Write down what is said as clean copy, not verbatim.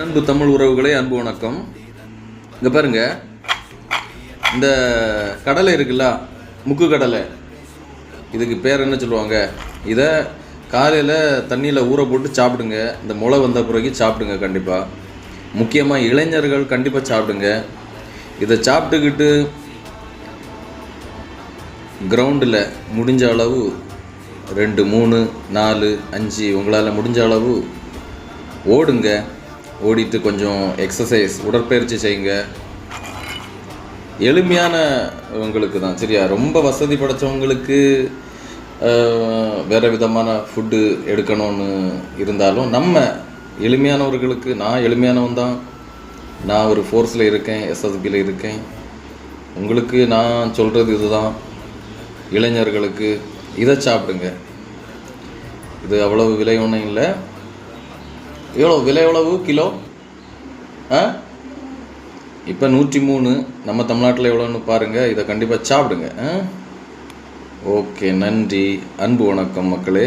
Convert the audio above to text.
அன்பு தமிழ் உறவுகளே, அன்பு வணக்கம். இங்கே பாருங்க, இந்த கடலை இருக்குல்ல, முக்கு கடலை, இதுக்கு பேர் என்ன சொல்லுவாங்க? இதை காலையில் தண்ணியில் ஊற போட்டு சாப்பிடுங்க. இந்த முளை வந்த பிறகு சாப்பிடுங்க. கண்டிப்பாக, முக்கியமாக இளைஞர்கள் கண்டிப்பாக சாப்பிடுங்க. இதை சாப்பிட்டுக்கிட்டு கிரவுண்டில் முடிஞ்ச அளவு 2, 3, 4, 5 உங்களால் முடிஞ்ச அளவு ஓடுங்க. ஓடிட்டு கொஞ்சம் எக்ஸசைஸ், உடற்பயிற்சி செய்யுங்க. எளிமையானவங்களுக்கு தான், சரியா? ரொம்ப வசதி படைத்தவங்களுக்கு வேறு விதமான ஃபுட்டு எடுக்கணும்னு இருந்தாலும், நம்ம எளிமையானவர்களுக்கு, நான் எளிமையானவன் தான். நான் ஒரு ஃபோர்ஸில் இருக்கேன், எஸ்எஸ்பியில் இருக்கேன். உங்களுக்கு நான் சொல்கிறது இதுதான். இளைஞர்களுக்கு இதை சாப்பிடுங்க. இது அவ்வளவு விலை ஒன்றும் இல்லை. எவ்வளோ விலை? எவ்வளவு கிலோ? இப்போ 103. நம்ம தமிழ்நாட்டில் எவ்வளோன்னு பாருங்கள். இதை கண்டிப்பாக சாப்பிடுங்க. ஓகே, நன்றி. அன்பு வணக்கம் மக்களே.